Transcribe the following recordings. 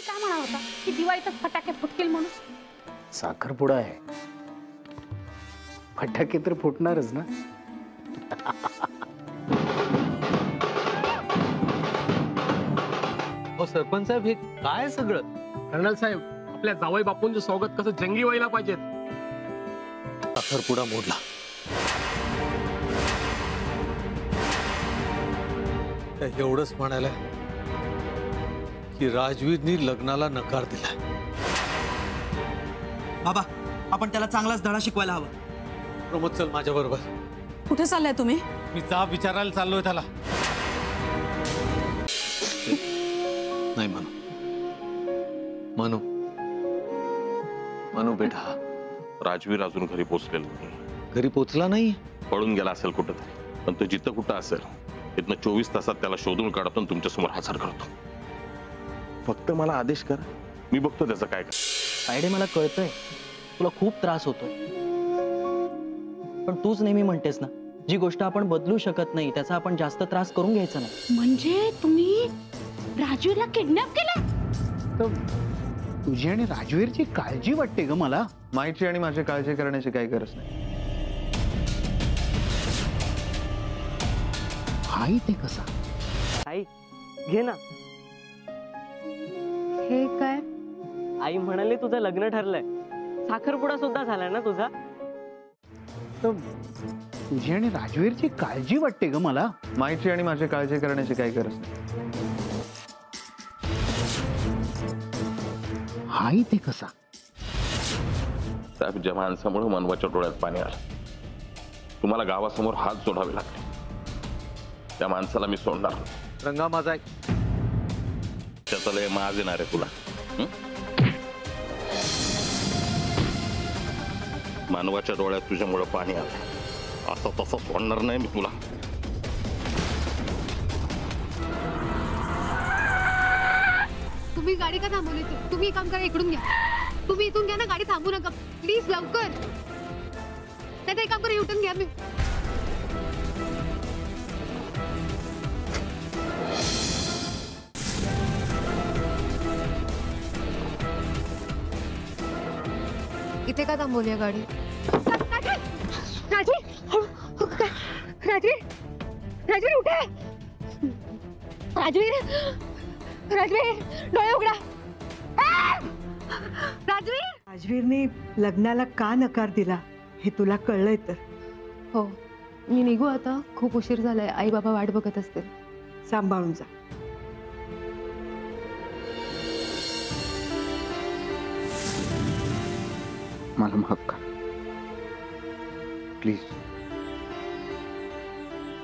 काय म्हणा होता की दिवाळीतच फटाके फुटतील म्हणून? साखरपुडा आहे, फटाके तर फुटणारच ना. हो सरपंच साहेब, हे काय सगळं? कर्नल साहेब, आपल्या जावई बापूंचं स्वागत कसं जंगी व्हायला पाहिजेत. साखरपुडा मोडला. एवढंच म्हणायला की राजवीरनी लग्नाला नकार दिला. बाबा, आपण त्याला चांगलाच धडा शिकवायला हवा. प्रमोद, चल माझ्या बरोबर. कुठे चाललाय तुम्ही? मी जाब विचारायला चाललोय त्याला. नाही म्हणू म्हणू म्हणू बेटा. राजवीर अजून घरी पोहोचलेला नाही. घरी पोचला नाही? पळून गेला असेल कुठंतरी, पण तो जिथं कुठं असेल तिथनं 24 तासात त्याला शोधून काढतो आणि तुमच्या समोर हजर करतो. फक्त मला आदेश कर, मी बघतो त्याचं काय. सायडे, मला कळतंय तुला खूप त्रास होतोय, पण तूच नेहमी म्हणतेस ना, जी गोष्ट आपण बदलू शकत नाही त्याचा आपण जास्त त्रास करून घ्यायचा नाही. म्हणजे तुम्ही राजवीरला किडनॅप केलं? तुझी आणि राजवीरची काळजी वाटते ग मला. माईची आणि माझी काळजी करण्याची काही गरज नाही. हाय ते कसा? आई घे ना. हे काय? आई म्हणाली तुझं लग्न ठरलंय, साखरपुडा सुद्धा झालाय ना तुझा. तुझी आणि राजवीरची काळजी वाटते ग मला. माईची आणि माझी काळजी करण्याची काही गरज नाही. हाय ते कसा? साहेब, ज्या माणसामुळे मनवाच्या डोळ्यात पाणी आलं, तुम्हाला गावासमोर हात जोडावे लागले, त्या माणसाला मी सोडणार नाही. रंगा माझा एक त्याचा लय माज येणार आहे तुला. मानवाच्या डोळ्यात तुझ्यामुळे पाणी आलं, असं तसं सोडणार नाही मी तुला. तुम्ही गाडी का थांबवली? तुम्ही काम करा, इकडून घ्या. तुम्ही इथून घ्या ना, गाडी थांबू नका प्लीज, लवकर. नाही एक काम करा, युटर्न घ्या. मी इथे का थांबवली आहे गाडी? राजवीर, राजवीर, राजवीर उठे. राजवीर, राजवीर, डोळे उघडा. राजवीर. राजवीरने लग्नाला का नकार दिला हे तुला कळलंय तर? हो, मी निघू आता, खूप उशीर झालाय. आई बाबा वाट बघत असतील. सांभाळून जा. मला माफ कर प्लीज.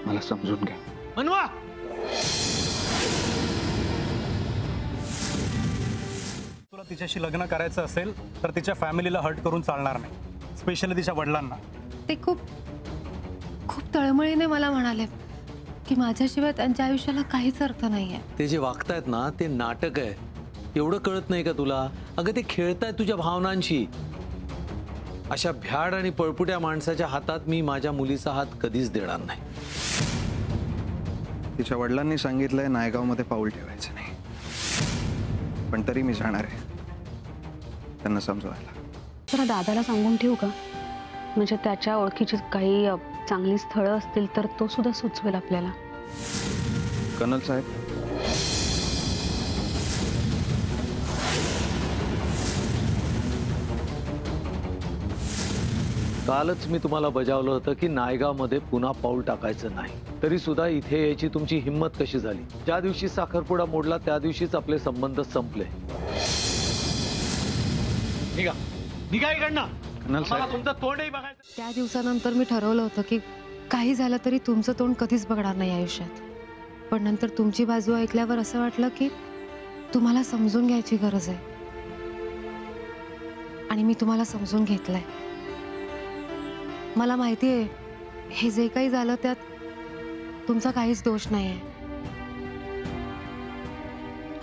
मला समजून घ्या. मनवा, तुला तिच्याशी लग्न करायचं असेल तर तिच्या फॅमिलीला हर्ट करून चालणार नाही, स्पेशली तिच्या वडिलांना. ते खूप खूप तळमळीने मला म्हणाले की माझ्याशिवाय त्यांच्या आयुष्याला काहीच अर्थ नाहीये. ते जे वागतायत ना ते नाटक आहे, एवढं कळत नाही का तुला? अगं ते खेळतायत तुझ्या भावनांशी. अशा भ्याड आणि पळपुट्या माणसाच्या हातात मी माझ्या मुलीचा हात कधीच देणार नाही. तिच्या वडिलांनी सांगितलंय नायगावमध्ये पाऊल ठेवायचं नाही, पण तरी मी जाणार आहे त्यांना समजवायला. जरा दादाला सांगून ठेवू का? म्हणजे त्याच्या ओळखीची काही चांगली स्थळं असतील तर तो सुद्धा सुचवेल आपल्याला. कर्नल साहेब, कालच मी तुम्हाला बजावलं होतं की नायगावमध्ये पुन्हा पाऊल टाकायचं नाही. तरी सुद्धा इथे यायची तुमची हिंमत कशी झाली? ज्या दिवशी साखरपुडा मोडला त्या दिवशीच आपले संबंध संपले. निघा निघा इकडनं. मला तुमचं तोंडही बघायचं. त्या दिवसानंतर मी ठरवलं होतं की काही झालं तरी तुमचं तोंड कधीच बघणार नाही आयुष्यात. पण नंतर तुमची बाजू ऐकल्यावर असं वाटलं की तुम्हाला समजून घ्यायची गरज आहे, आणि मी तुम्हाला समजून घेतलंय. मला माहिती आहे हे जे काही झालं त्यात तुमचा काहीच दोष नाहीये,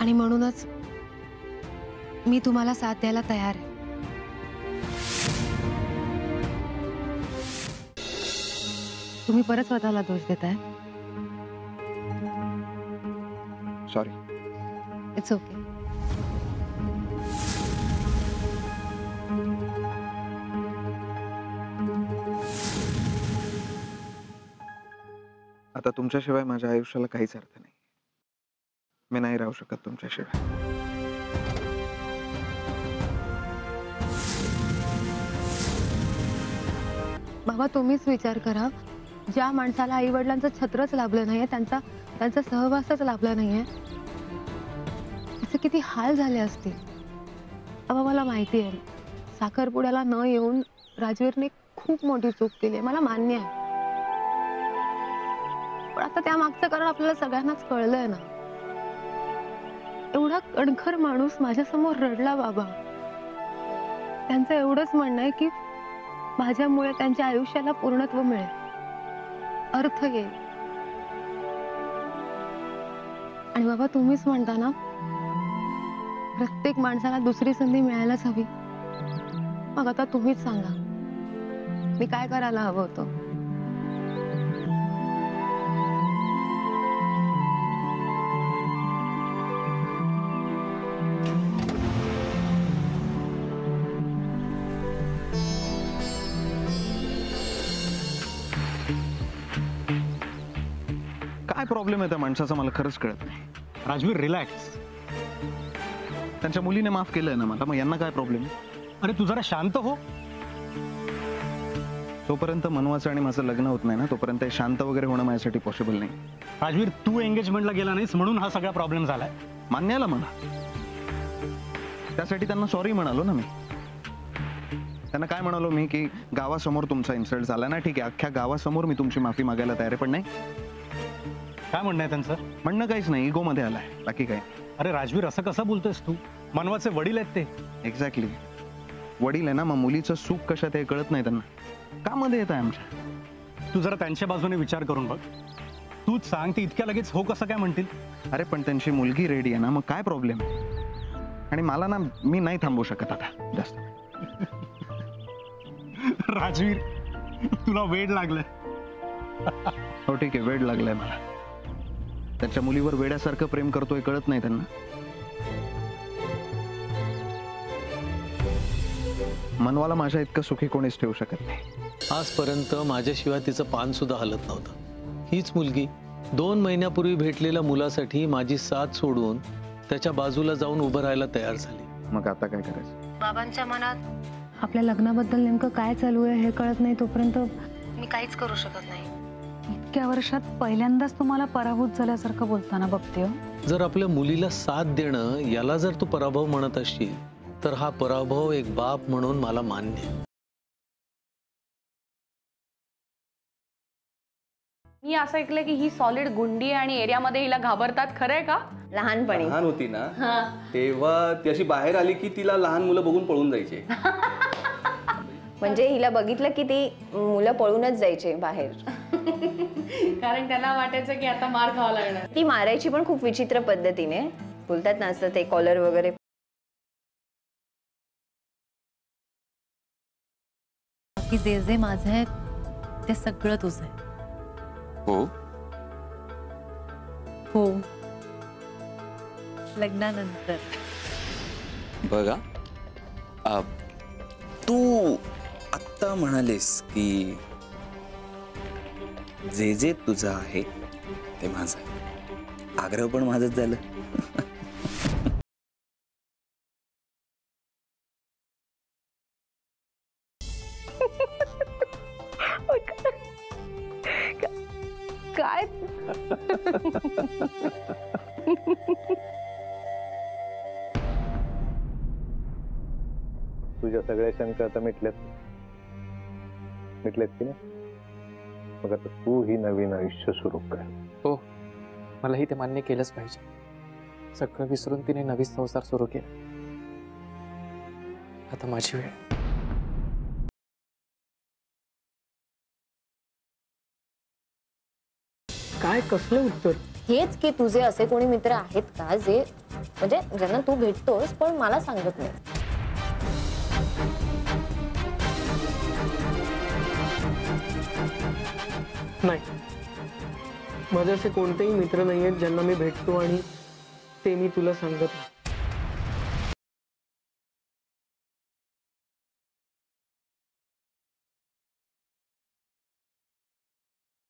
आणि म्हणूनच मी तुम्हाला साथ द्यायला तयार आहे. तुम्ही परत स्वतःला दोष देताय. सॉरी. It's okay. आता तुमच्याशिवाय माझ्या आयुष्याला काहीच अर्थ नाही. मी नाही राहू शकत तुमच्याशिवाय. बाबा तुम्हीच विचार करा, ज्या माणसाला आई वडिलांचं छत्रच लाभलं नाहीये, त्यांचा सहवासच लाभला नाहीये, असे किती हाल झाले असतील. बाबा मला माहिती आहे, साखरपुड्याला न येऊन राजवीरने खूप मोठी चूक केली, मला मान्य आहे. पण आता त्या मागचं कारण आपल्याला सगळ्यांनाच कळलंय ना. एवढा कणखर माणूस माझ्या समोर रडला बाबा. त्यांचं एवढंच म्हणणं आहे की माझ्यामुळे त्यांच्या आयुष्याला पूर्णत्व मिळेल, अर्थ येईल. आणि बाबा तुम्हीच म्हणता ना, प्रत्येक माणसाला दुसरी संधी मिळायलाच हवी. मग आता तुम्हीच सांगा, मी काय करायला हवं होतं? काय प्रॉब्लेम आहे त्या माणसाचा मला खरंच कळत नाही. राजवीर रिलॅक्स. त्यांच्या मुलीने माफ केलंय ना मला, मग यांना काय प्रॉब्लेम आहे? अरे तू जरा शांत हो. जोपर्यंत मनवाचं आणि माझं लग्न होत नाही ना, तोपर्यंत हे शांत वगैरे होणं माझ्यासाठी पॉसिबल नाही. राजवीर तू एंगेजमेंटला गेला नाहीस म्हणून हा सगळा प्रॉब्लेम झालाय. मान्य आला मला, त्यासाठी त्यांना सॉरी म्हणालो ना मी. त्यांना काय म्हणालो मी की गावासमोर तुमचा इन्सल्ट झाला ना, ठीक आहे, अख्ख्या गावासमोर मी तुमची माफी मागायला तयार आहे. पण नाही, काय म्हणणं आहे त्यांचं? म्हणणं काहीच नाही, इगो मध्ये आलाय, बाकी काय. अरे राजवीर असं कसं बोलतोयस तू? मनवाचे वडील आहेत ते. एक्झॅक्टली, वडील आहे ना, मग मुलीचं सुख कशात हे कळत नाही त्यांना. का मध्ये येत आहे आमच्या? तू जरा त्यांच्या बाजूने विचार करून बघ. तूच सांग, ते इतक्या लगेच हो कसं काय म्हणतील? अरे पण त्यांची मुलगी रेडी आहे ना, मग काय प्रॉब्लेम? आणि मला ना, मी नाही थांबवू शकत आता जास्त. राजवीर तुला वेड लागलंय. हो ठीक आहे, वेड लागलाय मला. त्याच्या मुलीवर वेड्यासारखं प्रेम करतोय, कळत नाही त्यांना. मनवाला माझ्या इतकं सुखी कोणीच ठेवू शकत नाही. आजपर्यंत माझ्याशिवाय तिचं पान सुद्धा हलत नव्हतं. हीच मुलगी 2 महिन्यापूर्वी भेटलेल्या मुलासाठी माझी साथ सोडून त्याच्या बाजूला जाऊन उभं राहायला तयार झाली. मग आता काय करायचं? बाबांच्या मनात आपल्या लग्नाबद्दल नेमकं काय चालू आहे हे कळत नाही तोपर्यंत मी काहीच करू शकत नाही. इतक्या वर्षात पहिल्यांदाच तुम्हाला पराभूत झाल्यासारखं बोलताना बघते. जर आपल्या मुलीला साथ देणं याला जर तू पराभव म्हणत असशील तर हा पराभव एक बाप म्हणून मला मान्य आहे. मी असं ऐकलंय की ही सॉलिड गुंडी आणि एरियामध्ये हिला घाबरतात, खरंय का? लहानपणी लहान होती ना तेव्हा ती अशी बाहेर आली की तिला लहान मुलं बघून पळून जायचे. म्हणजे हिला बघितलं की ती मुलं पळूनच जायचे बाहेर. कारण त्यांना वाटायचं की आता मार खावा लागणार. ती मारायची पण खूप विचित्र पद्धतीने, बोलतात ना असं ते कॉलर वगैरे. की जे जे माझं आहे ते सगळं तुझं आहे. हो हो, लग्नानंतर. बघा, तू आत्ता म्हणालीस की जे जे तुझं आहे ते माझं आहे. आग्रह पण माझंच झालं. काय तुझ्या सगळ्या शंका आता मिटल्यात की ना? मग आता तू ही नवीन आयुष्य सुरू कर. हो, मलाही ते मान्य केलंच पाहिजे. सगळं विसरून तिने नवीन संसार सुरू केला. आता माझी वेळ. काय कसलं उत्तर? हेच की तुझे असे कोणी मित्र आहेत का जे म्हणजे ज्यांना तू भेटतोस पण मला सांगत नाही? नाही, माझे असे कोणतेही मित्र नाही आहेत ज्यांना मी भेटतो आणि ते मी तुला सांगत नाही.